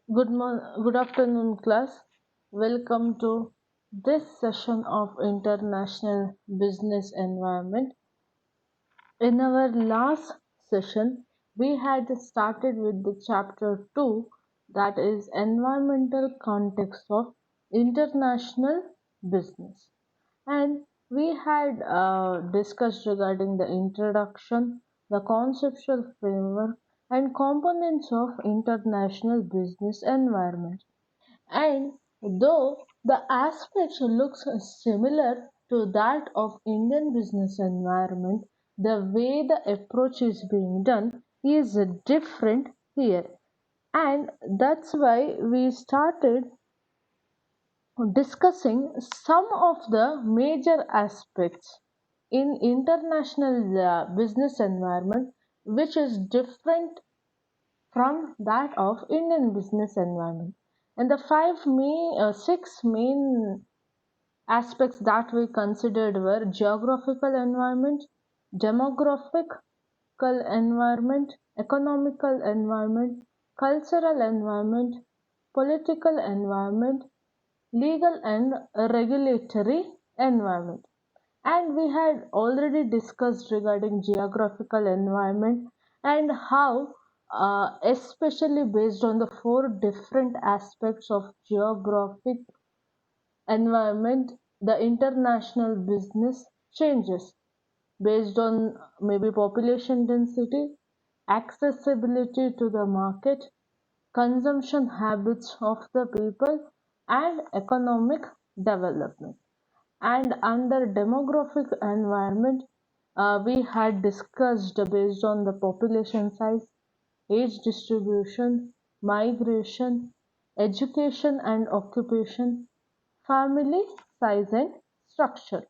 Good afternoon, class. Welcome to this session of International Business Environment. In our last session, we had started with the chapter 2, that is environmental context of international business. And we had discussed regarding the introduction, the conceptual framework, and components of international business environment. And though the aspects looks similar to that of Indian business environment, the way the approach is being done is different here. And that's why we started discussing some of the major aspects in international business environment which is different from that of Indian business environment. And the six main aspects that we considered were geographical environment, demographical environment, economical environment, cultural environment, political environment, legal and regulatory environment. And we had already discussed regarding geographical environment and how, especially based on the four different aspects of geographic environment, the international business changes based on maybe population density, accessibility to the market, consumption habits of the people, and economic development. And under demographic environment, we had discussed based on the population size, age distribution, migration, education and occupation, family size and structure.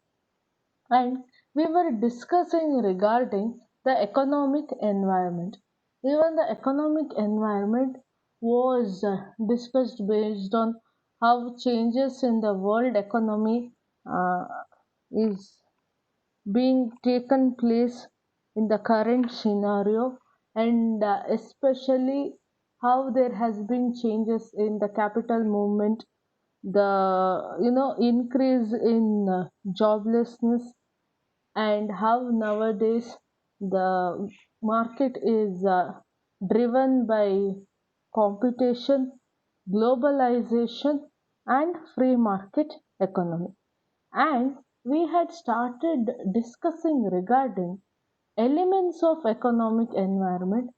And we were discussing regarding the economic environment. Even the economic environment was discussed based on how changes in the world economy uh, is being taken place in the current scenario, and especially how there has been changes in the capital movement, the increase in joblessness, and how nowadays the market is driven by competition, globalization, and free market economy. And we had started discussing regarding elements of economic environment,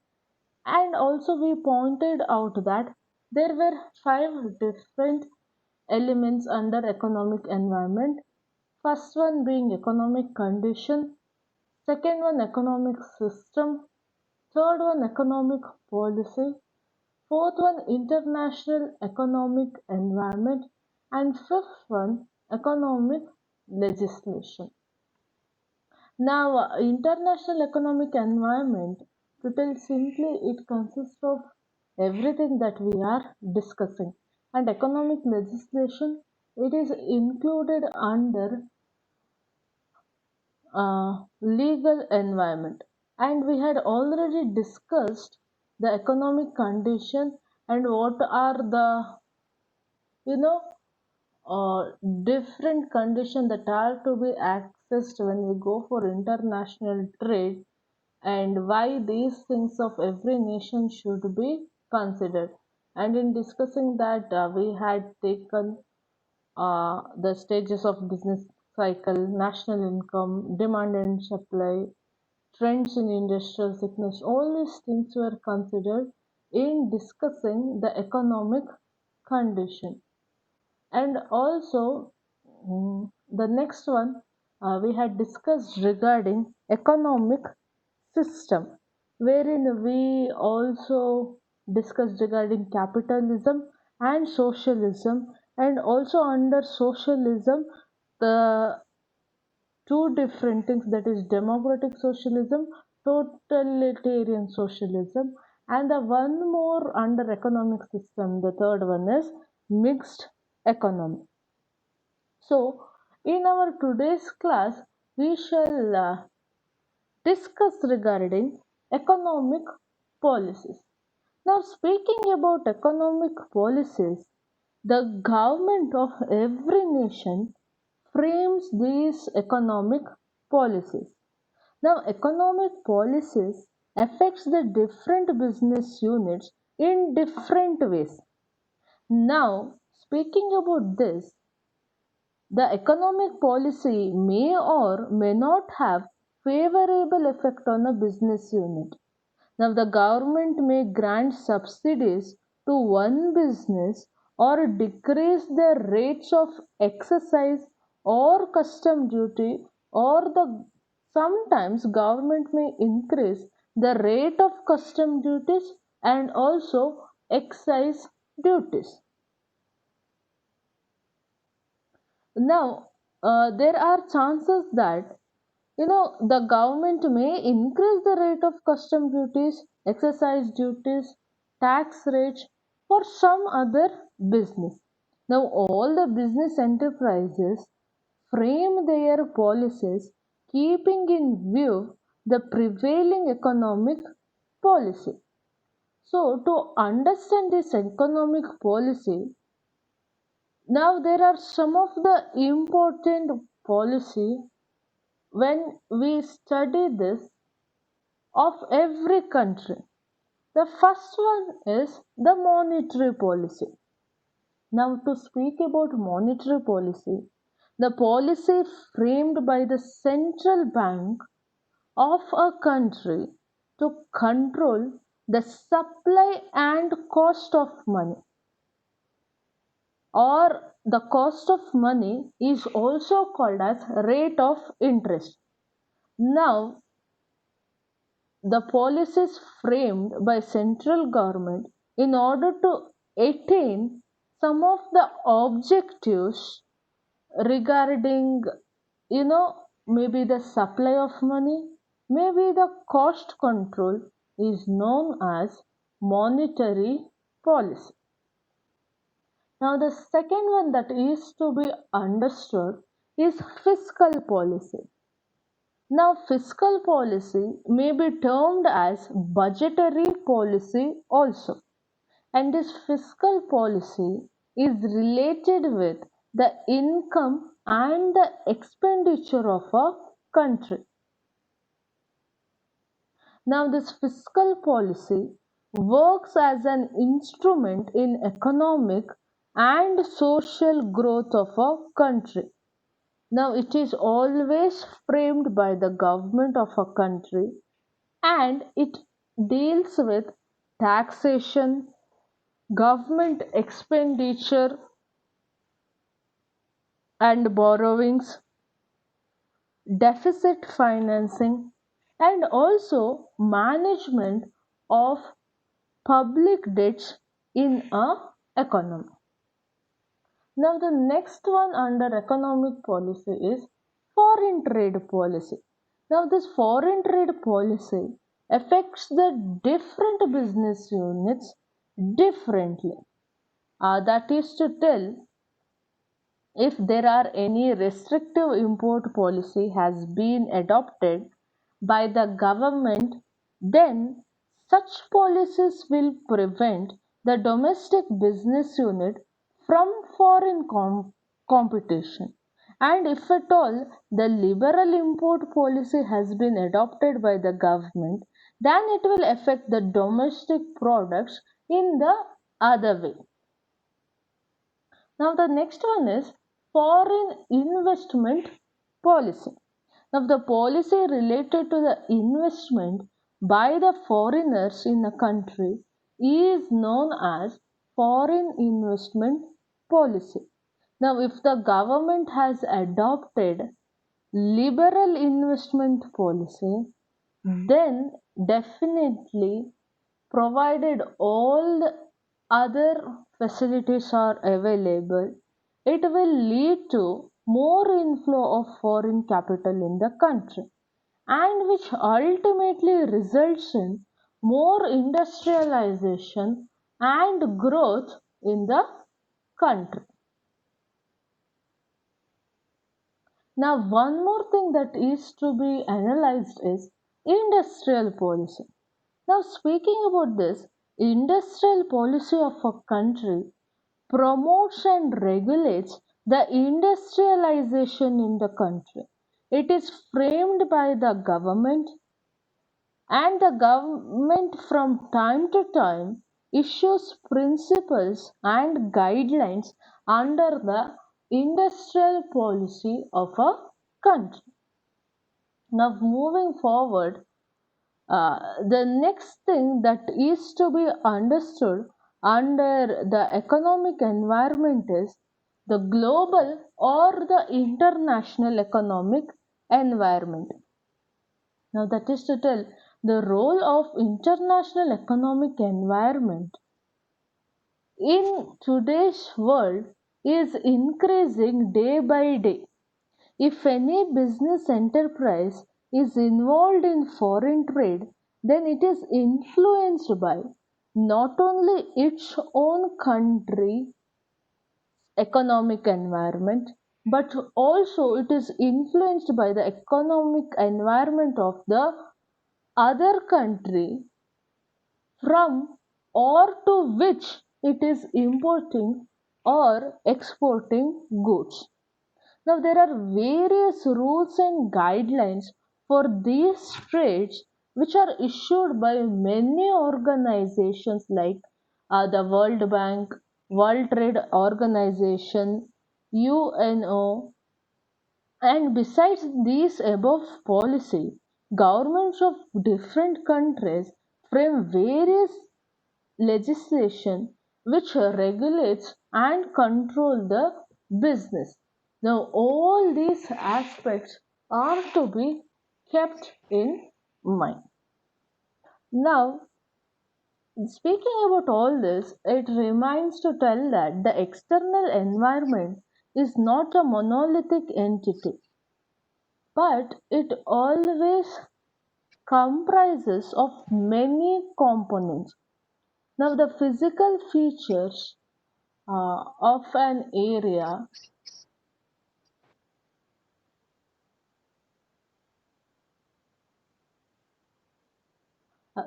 and also we pointed out that there were five different elements under economic environment. First one being economic condition, second one economic system, third one economic policy, fourth one international economic environment, and fifth one economic legislation. Now, international economic environment, to tell simply, it consists of everything that we are discussing. And economic legislation, it is included under legal environment. And we had already discussed the economic condition and what are the you know uh, different conditions that are to be accessed when we go for international trade, and why these things of every nation should be considered. And in discussing that, we had taken the stages of business cycle, national income, demand and supply, trends in industrial sickness. All these things were considered in discussing the economic condition. And also, the next one, we had discussed regarding economic system, wherein we also discussed regarding capitalism and socialism, and also under socialism, the two different things, that is democratic socialism, totalitarian socialism, and the one more under economic system, the third one is mixed economy. So, in our today's class, we shall discuss regarding economic policies. Now, speaking about economic policies, the government of every nation frames these economic policies. Now, economic policies affects the different business units in different ways. Now, speaking about this, the economic policy may or may not have favorable effect on a business unit. Now, the government may grant subsidies to one business or decrease the rates of excise or custom duty, or the sometimes government may increase the rate of custom duties and also excise duties. Now, there are chances that the government may increase the rate of custom duties, excise duties, tax rates for some other business. Now, all the business enterprises frame their policies keeping in view the prevailing economic policy. So, to understand this economic policy, now there are some of the important policy when we study this of every country. The first one is the monetary policy. Now, to speak about monetary policy, the policy framed by the central bank of a country to control the supply and cost of money, or the cost of money is also called as rate of interest. Now, the policies framed by central government in order to attain some of the objectives regarding, maybe the supply of money, maybe the cost control, is known as monetary policy. Now, the second one that is to be understood is fiscal policy. Now, fiscal policy may be termed as budgetary policy also, and this fiscal policy is related with the income and the expenditure of a country. Now, this fiscal policy works as an instrument in economic and social growth of a country. Now, it is always framed by the government of a country, and it deals with taxation, government expenditure and borrowings, deficit financing, and also management of public debts in a economy. Now, the next one under economic policy is foreign trade policy. Now, this foreign trade policy affects the different business units differently. That is to tell, if there are any restrictive import policy has been adopted by the government, then such policies will prevent the domestic business unit from foreign competition. And if at all the liberal import policy has been adopted by the government, then it will affect the domestic products in the other way. Now, the next one is foreign investment policy. Now, the policy related to the investment by the foreigners in a country is known as foreign investment policy. Now, if the government has adopted liberal investment policy, then definitely, provided all the other facilities are available, it will lead to more inflow of foreign capital in the country, and which ultimately results in more industrialization and growth in the country. Now, one more thing that is to be analyzed is industrial policy. Now, speaking about this, industrial policy of a country promotes and regulates the industrialization in the country. It is framed by the government, and the government from time to time issues principles and guidelines under the industrial policy of a country. Now, moving forward, the next thing that is to be understood under the economic environment is the global or the international economic environment. Now, that is to tell the role of international economic environment in today's world is increasing day by day. If any business enterprise is involved in foreign trade, then it is influenced by not only its own country economic environment, but also it is influenced by the economic environment of the other country from or to which it is importing or exporting goods. Now, there are various rules and guidelines for these trades which are issued by many organizations like the World Bank, World Trade Organization, UNO, and besides these above policy, governments of different countries frame various legislation which regulates and control the business. Now, all these aspects are to be kept in mind. Now, speaking about all this, it remains to tell that the external environment is not a monolithic entity, but it always comprises of many components. Now, the physical features of an area.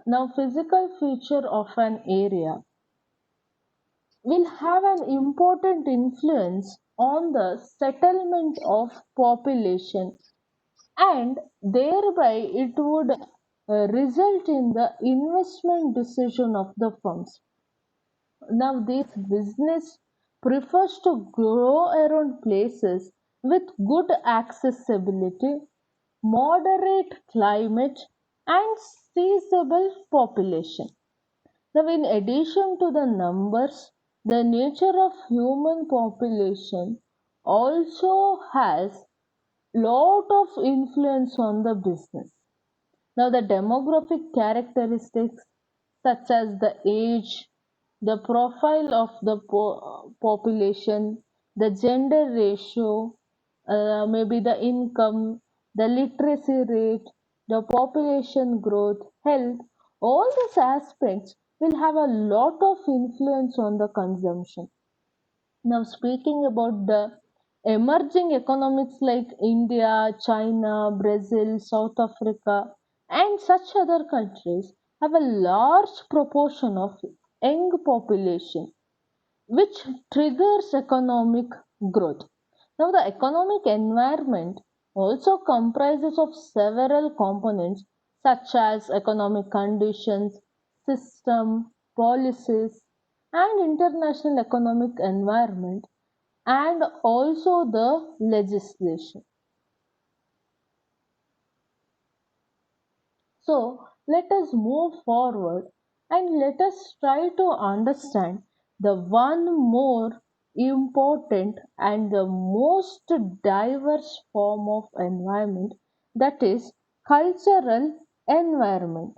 Now, physical feature of an area will have an important influence on the settlement of population, and thereby it would result in the investment decision of the firms. Now, this business prefers to grow around places with good accessibility, moderate climate, and seizable population. Now, in addition to the numbers, the nature of human population also has lot of influence on the business. Now, the demographic characteristics such as the age, the profile of the population, the gender ratio, maybe the income, the literacy rate, the population growth, health, all these aspects will have a lot of influence on the consumption. Now, speaking about the emerging economies like India, China, Brazil, South Africa, and such other countries have a large proportion of young population, which triggers economic growth. Now, the economic environment also comprises of several components such as economic conditions, system, policies, and international economic environment, and also the legislation. So, let us move forward and let us try to understand the one more important and the most diverse form of environment, that is cultural environment.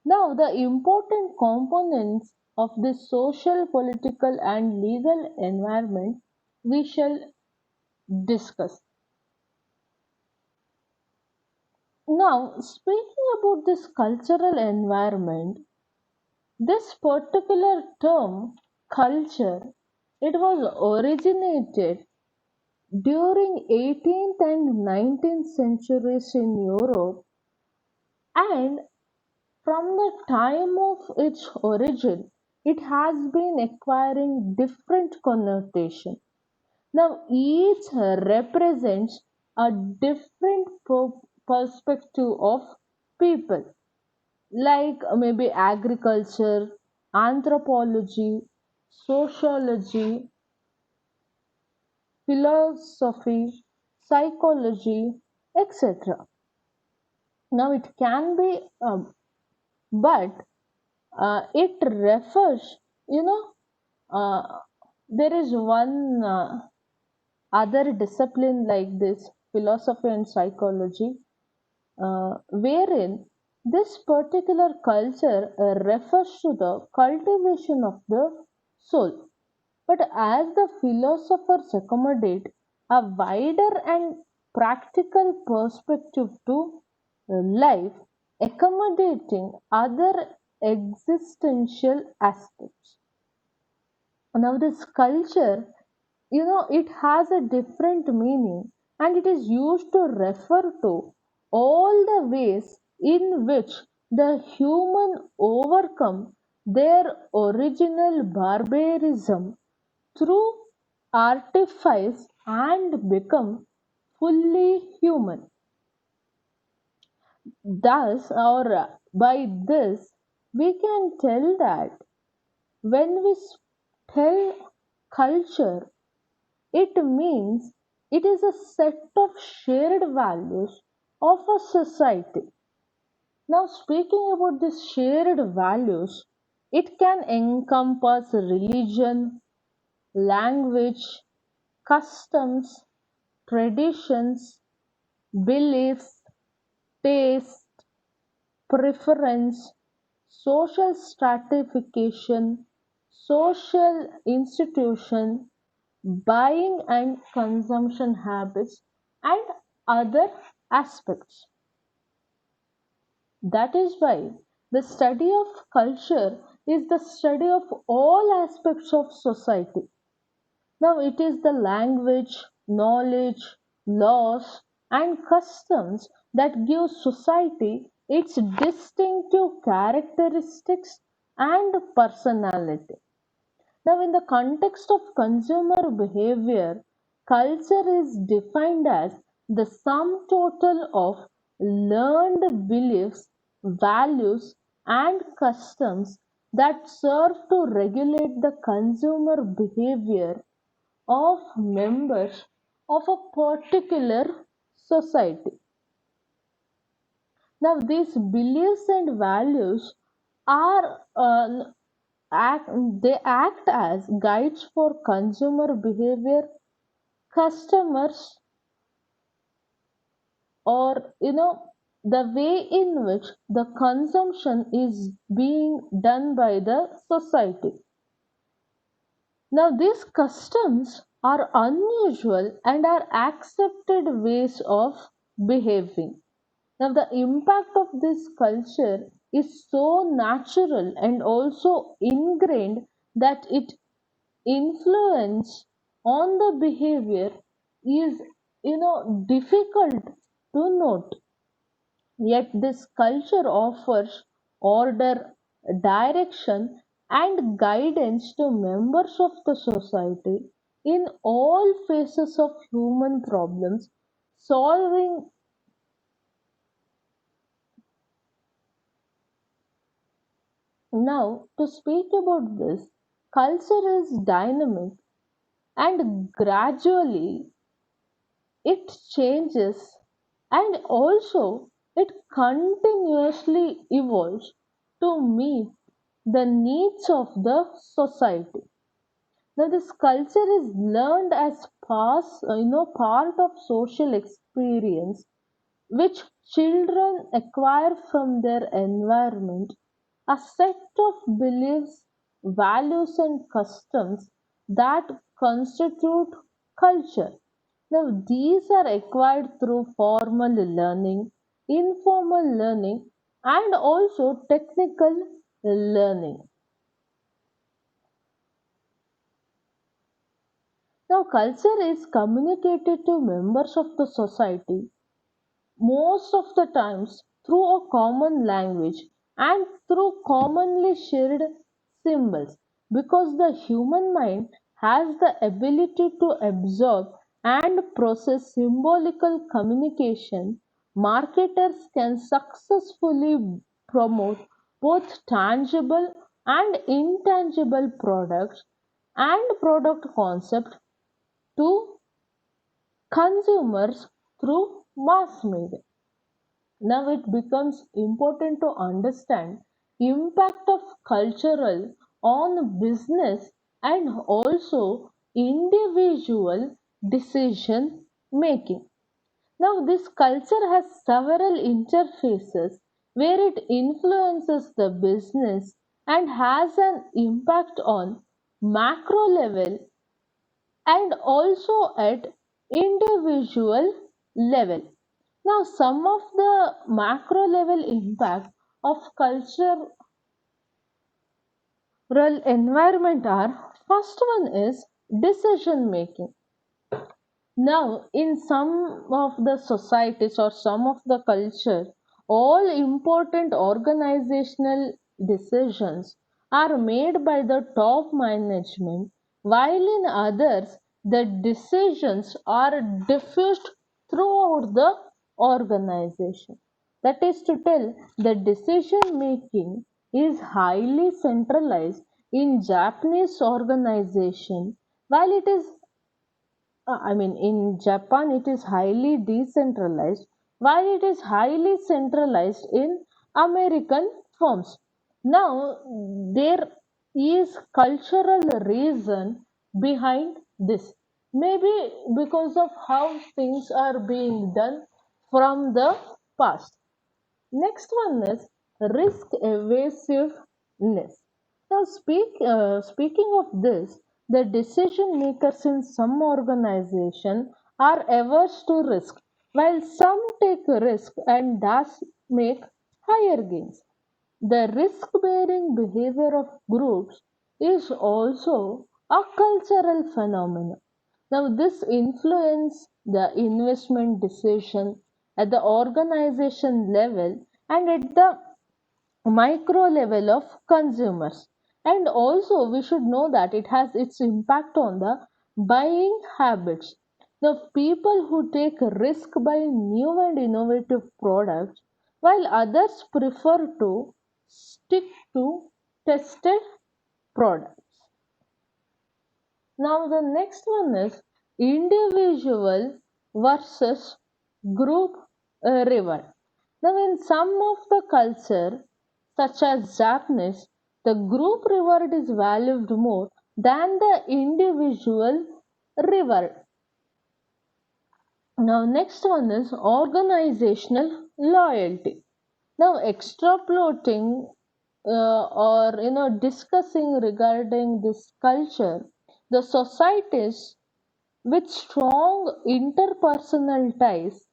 Now, the important components of this social, political, and legal environment we shall discuss. Now, speaking about this cultural environment, this particular term, culture, it was originated during 18th and 19th centuries in Europe, And from the time of its origin, it has been acquiring different connotation. Now, each represents a different perspective of people, like maybe agriculture, anthropology, sociology, philosophy, psychology, etc. Now, it can be, but it refers, you know, there is one other discipline like this, philosophy and psychology, wherein this particular culture refers to the cultivation of the soul. But as the philosophers accommodate a wider and practical perspective to life, accommodating other existential aspects. Now, this culture, it has a different meaning, and it is used to refer to all the ways in which the human overcome their original barbarism through artifice and become fully human. Thus, or by this, we can tell that when we tell culture, it means it is a set of shared values of a society. Now, speaking about these shared values, it can encompass religion, language, customs, traditions, beliefs, taste, preference, social stratification, social institution, buying and consumption habits, and other aspects. That is why the study of culture is the study of all aspects of society. Now, it is the language, knowledge, laws, and customs that give society its distinctive characteristics and personality. Now, in the context of consumer behavior, culture is defined as the sum total of learned beliefs, values, and customs that serve to regulate the consumer behavior of members of a particular society. Now, these beliefs and values are act, they act as guides for consumer behavior, customers, or the way in which the consumption is being done by the society. Now, these customs are unusual and are accepted ways of behaving. Now, the impact of this culture is so natural and also ingrained that it influence on the behavior is difficult to note. Yet this culture offers order, direction, and guidance to members of the society in all phases of human problems solving. Now, to speak about this, culture is dynamic and gradually it changes, and also it continuously evolves to meet the needs of the society. Now, this culture is learned as part of social experience which children acquire from their environment, a set of beliefs, values, and customs that constitute culture. Now, these are acquired through formal learning, informal learning, and also technical learning. Now, culture is communicated to members of the society most of the times through a common language and through commonly shared symbols. Because the human mind has the ability to absorb and process symbolical communication, marketers can successfully promote both tangible and intangible products and product concepts to consumers through mass media. Now it becomes important to understand impact of cultural on business and also individual decision making. Now this culture has several interfaces where it influences the business and has an impact on macro level and also at individual level. Now, some of the macro level impact of cultural environment are first one is decision making. Now, in some of the societies or some of the culture, all important organizational decisions are made by the top management, while in others, the decisions are diffused throughout the organization. That is to tell, the decision making is highly centralized in Japanese organization, while it is in Japan, it is highly decentralized, while it is highly centralized in American firms. Now, there is cultural reason behind this. Maybe because of how things are being done from the past. Next one is risk evasiveness. Now, speaking of this, the decision makers in some organization are averse to risk, while some take risk and thus make higher gains. The risk-bearing behavior of groups is also a cultural phenomenon. Now, this influences the investment decision at the organization level and at the micro level of consumers. And also, we should know that it has its impact on the buying habits. Now, people who take risk buying new and innovative products, while others prefer to stick to tested products. Now, the next one is individual versus group reward. Now, in some of the culture, such as Japanese, the group reward is valued more than the individual reward. Now, next one is organizational loyalty. Now, extrapolating or discussing regarding this culture, the societies with strong interpersonal ties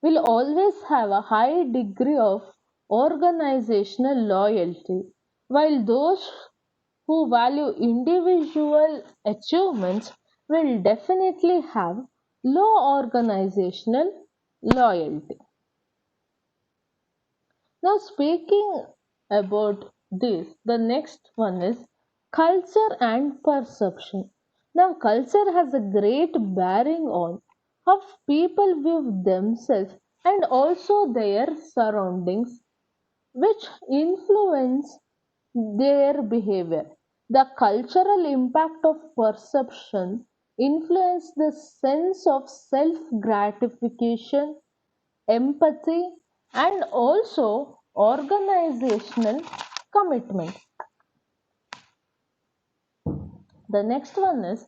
will always have a high degree of organizational loyalty, while those who value individual achievements will definitely have low organizational loyalty. Now, speaking about this, the next one is culture and perception. Now, culture has a great bearing on how people view themselves and also their surroundings, which influence their behavior. The cultural impact of perception influence the sense of self gratification, empathy, and also organizational commitment. The next one is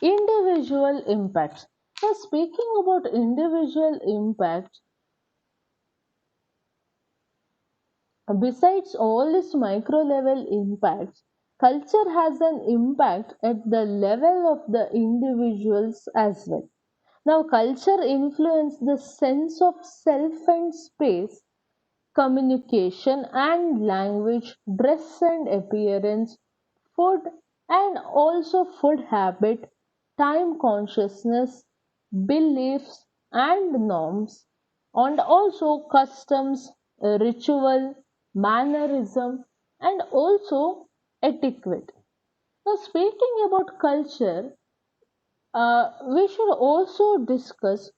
individual impacts. Now, speaking about individual impacts, besides all these micro level impacts, culture has an impact at the level of the individuals as well. Now, culture influences the sense of self and space, communication and language, dress and appearance, food and also food habit, time consciousness, beliefs and norms, and also customs, ritual, mannerism, and also etiquette. Now, speaking about culture, we should also discuss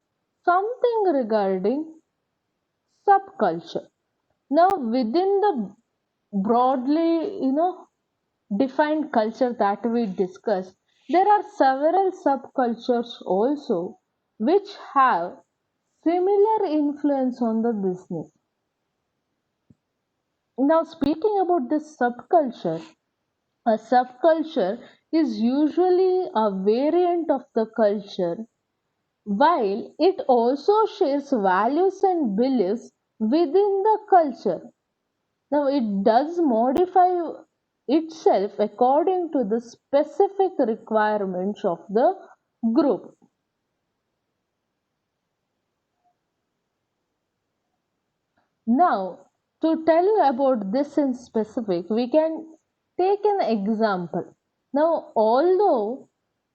something regarding subculture. Now, within the broadly, defined culture that we discussed, there are several subcultures also which have similar influence on the business. Now, speaking about this subculture, a subculture is usually a variant of the culture, while it also shares values and beliefs within the culture. Now, it does modify itself according to the specific requirements of the group. Now, to tell about this in specific, we can take an example. Now, although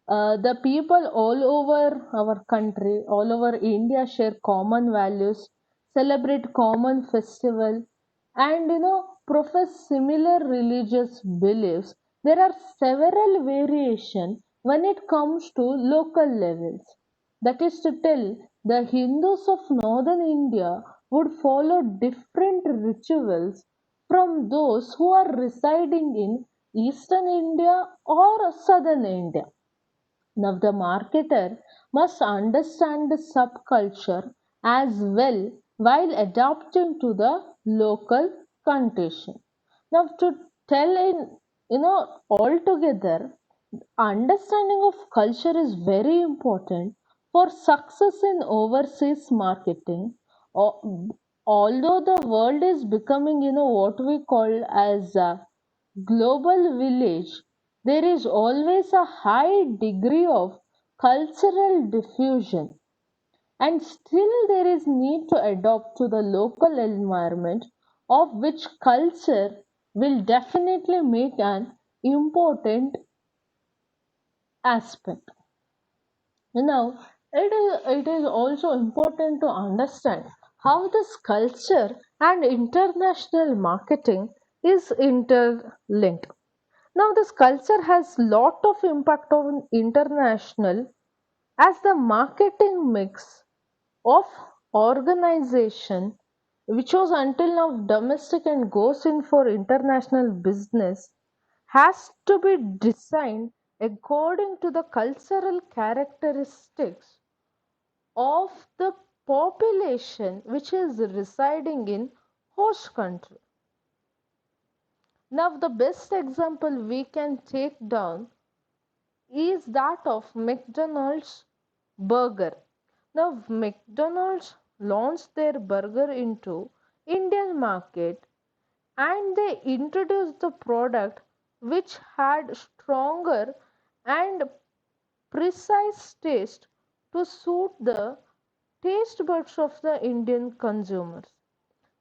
the people all over our country, all over India share common values, celebrate common festival, and profess similar religious beliefs, there are several variations when it comes to local levels. That is to tell, the Hindus of northern India would follow different rituals from those who are residing in eastern India or southern India. Now, the marketer must understand the subculture as well while adapting to the local condition. Now, to tell in altogether, understanding of culture is very important for success in overseas marketing. Although the world is becoming, what we call as a global village, there is always a high degree of cultural diffusion, and still there is need to adapt to the local environment, of which culture will definitely make an important aspect. Now, it is also important to understand how this culture and international marketing is interlinked. Now, this culture has lot of impact on international, as the marketing mix of organization, which was until now domestic and goes in for international business, has to be designed according to the cultural characteristics of the population which is residing in host country. Now, the best example we can take down is that of McDonald's burger. Now, McDonald's launched their burger into Indian market, and they introduced the product which had stronger and precise taste to suit the taste buds of the Indian consumers.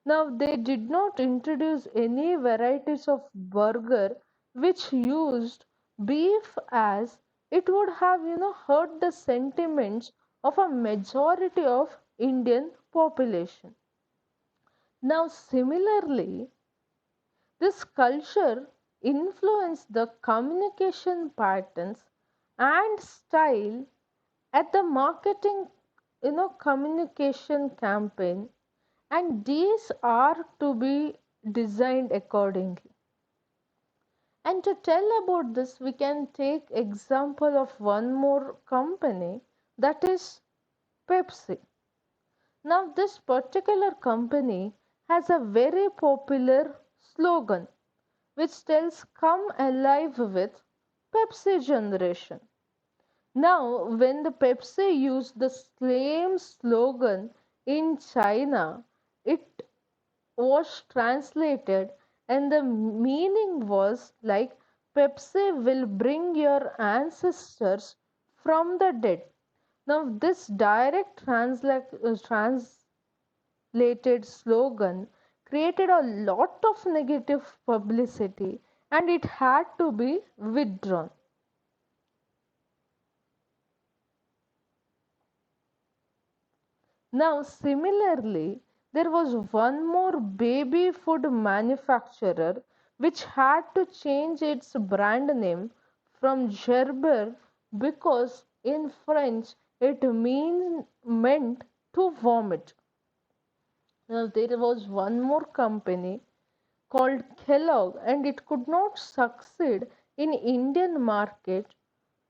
Now, they did not introduce any varieties of burger which used beef, as it would have hurt the sentiments of a majority of Indian population. Now, similarly, this culture influenced the communication patterns and style at the marketing communication campaign, and these are to be designed accordingly. And to tell about this, we can take example of one more company, that is Pepsi. Now, this particular company has a very popular slogan which tells come alive with Pepsi generation. Now, when the Pepsi used the same slogan in China, it was translated, and the meaning was like Pepsi will bring your ancestors from the dead. Now, this direct translated slogan created a lot of negative publicity, and it had to be withdrawn. Now, similarly, there was one more baby food manufacturer which had to change its brand name from Gerber because in French it meant to vomit. Now, there was one more company called Kellogg and it could not succeed in Indian market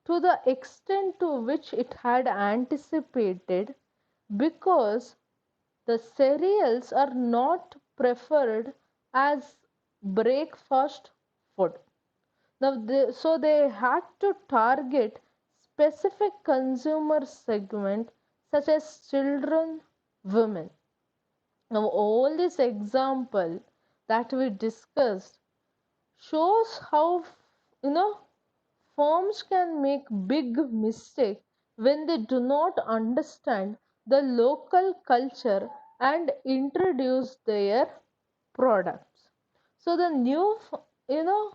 to the extent to which it had anticipated because the cereals are not preferred as breakfast food. So they had to target specific consumer segment such as children, women. Now all this example that we discussed shows how you know firms can make big mistake when they do not understand the local culture and introduce their products. So the you know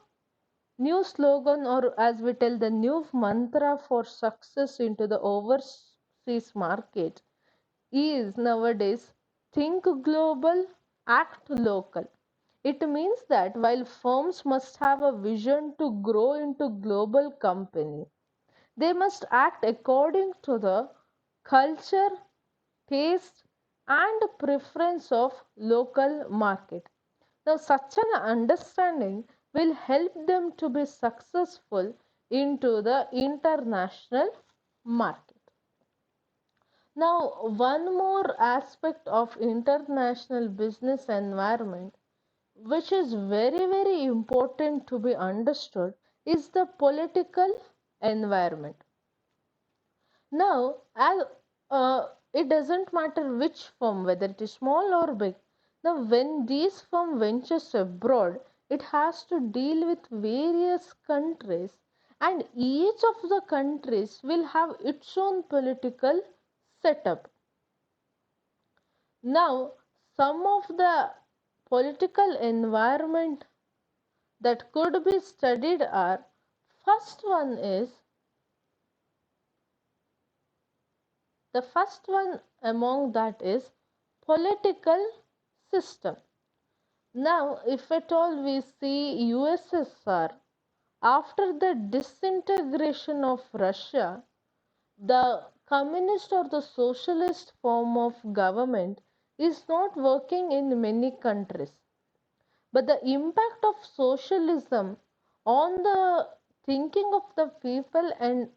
new slogan, or as we tell, the new mantra for success into the overseas market is nowadays think global, act local. It means that while firms must have a vision to grow into global company, they must act according to the culture, taste, and preference of local market. Now, such an understanding will help them to be successful into the international market. Now, one more aspect of international business environment which is very, very important to be understood is the political environment. Now, it doesn't matter which firm, whether it is small or big. Now, when these firm ventures abroad, it has to deal with various countries, and each of the countries will have its own political setup. Now, some of the political environment that could be studied are, first one is the first one among that is political system. Now, if at all we see USSR, after the disintegration of Russia, the communist or the socialist form of government is not working in many countries. But the impact of socialism on the thinking of the people and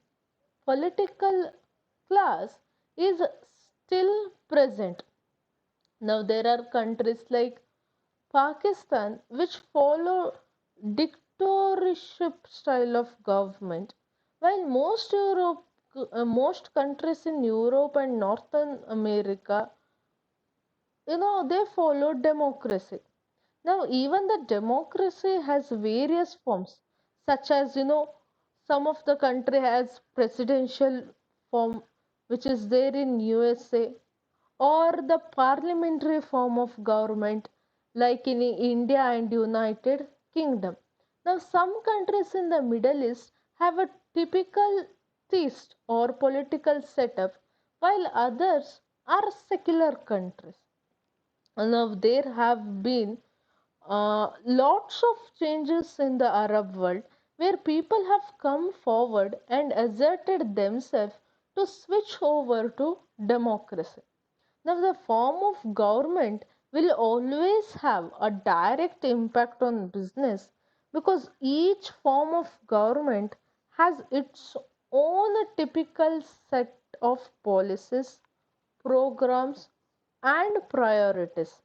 political class is still present. Now, there are countries like Pakistan which follow dictatorship style of government, while most countries in Europe and Northern America, they follow democracy. Now, even the democracy has various forms, such as, some of the country has presidential form, which is there in USA, or the parliamentary form of government, like in India and United Kingdom. Now, some countries in the Middle East have a typical theist or political setup, while others are secular countries. Now, there have been lots of changes in the Arab world where people have come forward and asserted themselves to switch over to democracy. Now, the form of government will always have a direct impact on business because each form of government has its own typical set of policies, programs, and priorities.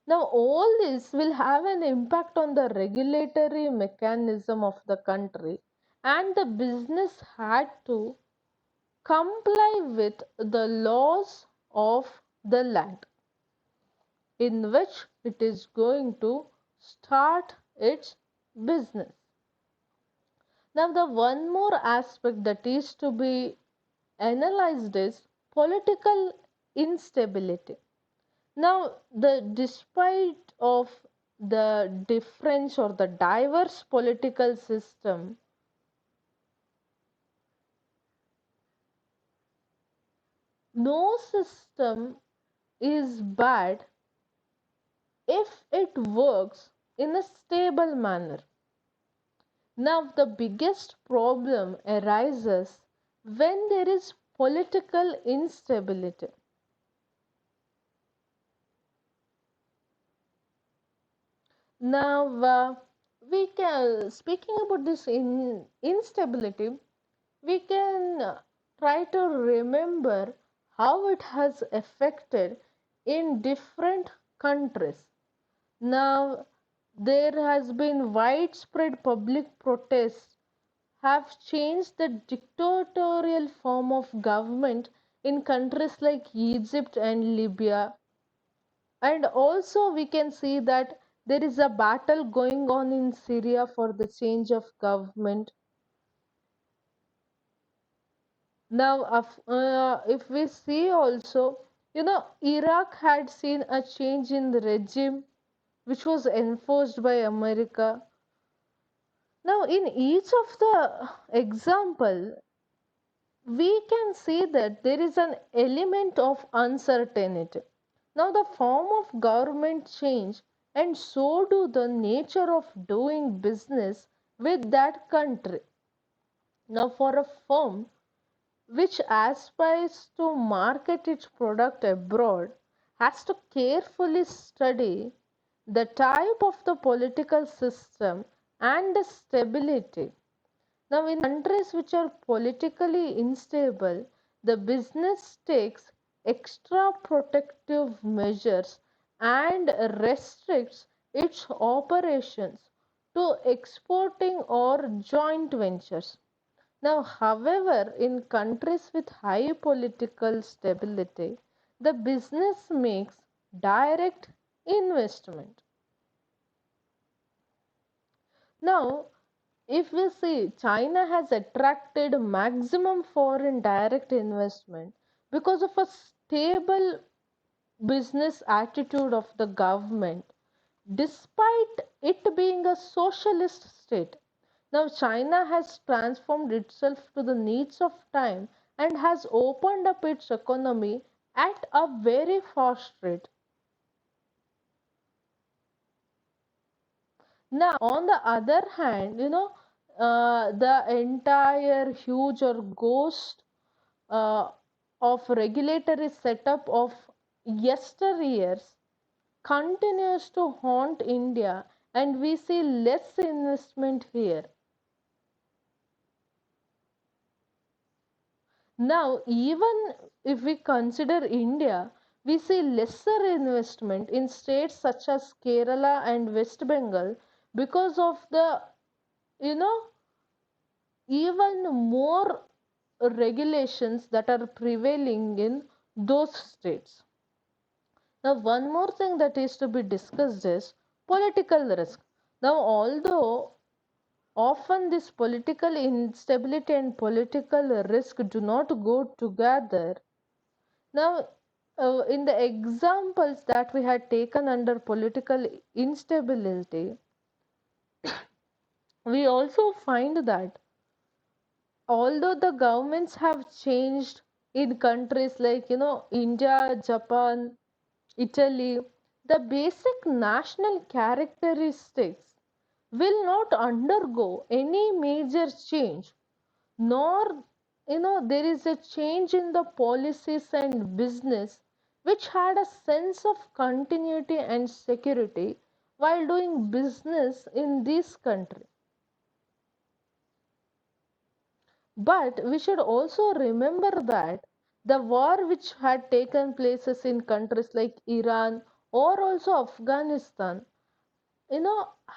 Now, all this will have an impact on the regulatory mechanism of the country, and the business had to comply with the laws of the land in which it is going to start its business. Now, the one more aspect that is to be analyzed is political instability. Now, the despite of the difference or the diverse political system, No system is bad if it works in a stable manner. Now, the biggest problem arises when there is political instability. Now, we can, speaking about this instability, we can try to remember how it has affected in different countries. Now, there has been widespread public protests have changed the dictatorial form of government in countries like Egypt and Libya. And also, we can see that there is a battle going on in Syria for the change of government. Now, if we see also, Iraq had seen a change in the regime which was enforced by America. Now, in each of the example, we can see that there is an element of uncertainty. Now, the form of government change and so do the nature of doing business with that country. Now, for a firm which aspires to market its product abroad has to carefully study the type of the political system and the stability. Now, in countries which are politically unstable, the business takes extra protective measures and restricts its operations to exporting or joint ventures. Now, however, in countries with high political stability, the business makes direct investment. Now, if we see, China has attracted maximum foreign direct investment because of a stable business attitude of the government, despite it being a socialist state. Now, China has transformed itself to the needs of time and has opened up its economy at a very fast rate. Now, on the other hand, the entire huge or ghost uh, of regulatory setup of yesteryears continues to haunt India, and we see less investment here. Now, even if we consider India, we see lesser investment in states such as Kerala and West Bengal because of the, you know, even more regulations that are prevailing in those states. Now, one more thing that is to be discussed is political risk. Now, although often this political instability and political risk do not go together, now in the examples that we had taken under political instability, we also find that although the governments have changed in countries like India, Japan, Italy, the basic national characteristics will not undergo any major change, nor there is a change in the policies and business which had a sense of continuity and security while doing business in this country. But we should also remember that the war which had taken places in countries like Iran or also Afghanistan,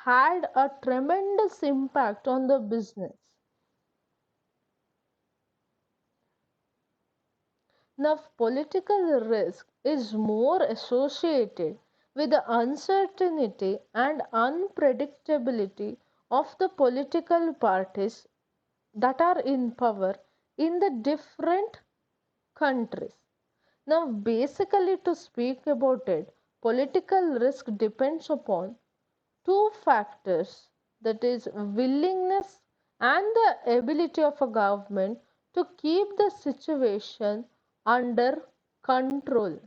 had a tremendous impact on the business. Now, political risk is more associated with the uncertainty and unpredictability of the political parties that are in power in the different countries. Now, basically, to speak about it, political risk depends upon two factors, that is, willingness and the ability of a government to keep the situation under control.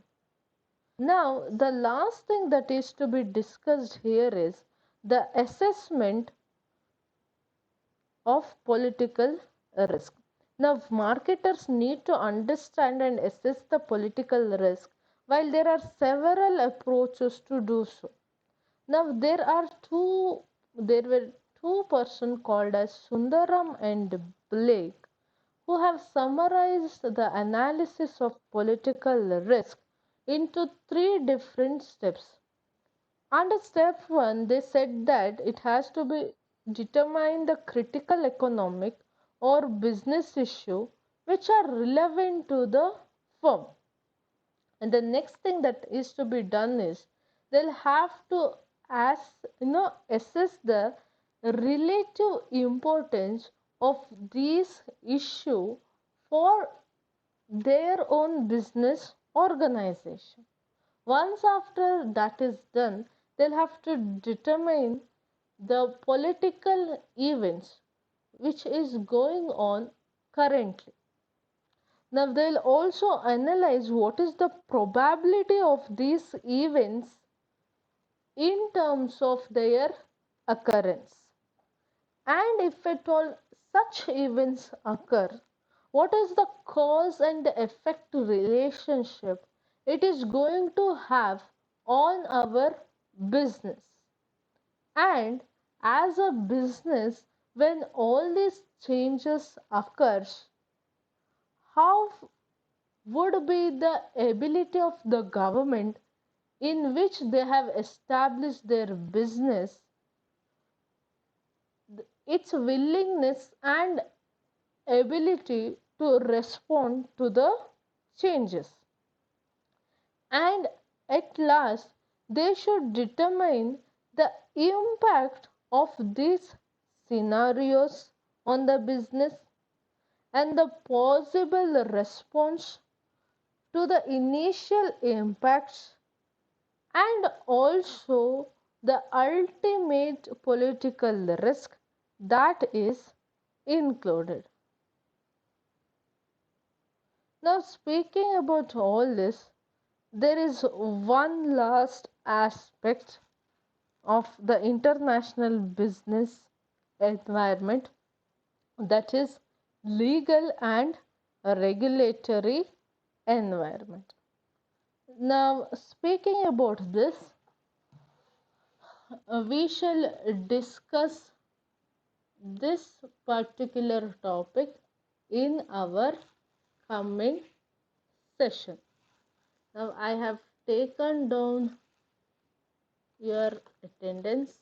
Now, the last thing that is to be discussed here is the assessment of political risk. Now, marketers need to understand and assess the political risk, while there are several approaches to do so. Now, there were two persons called as Sundaram and Blake who have summarized the analysis of political risk into three different steps. Under step one, they said that it has to be determine the critical economic or business issue which are relevant to the firm. And the next thing that is to be done is they'll have to assess the relative importance of these issue for their own business organization. Once after that is done, they'll have to determine the political events which is going on currently. Now they'll also analyze what is the probability of these events in terms of their occurrence. And if at all such events occur, what is the cause and effect relationship it is going to have on our business? And as a business, when all these changes occurs, how would be the ability of the government in which they have established their business, its willingness and ability to respond to the changes. And at last, they should determine the impact of these scenarios on the business and the possible response to the initial impacts, and also the ultimate political risk that is included. Now, speaking about all this, there is one last aspect of the international business environment, that is legal and regulatory environment. Now, speaking about this, we shall discuss this particular topic in our coming session. Now, I have taken down your attendance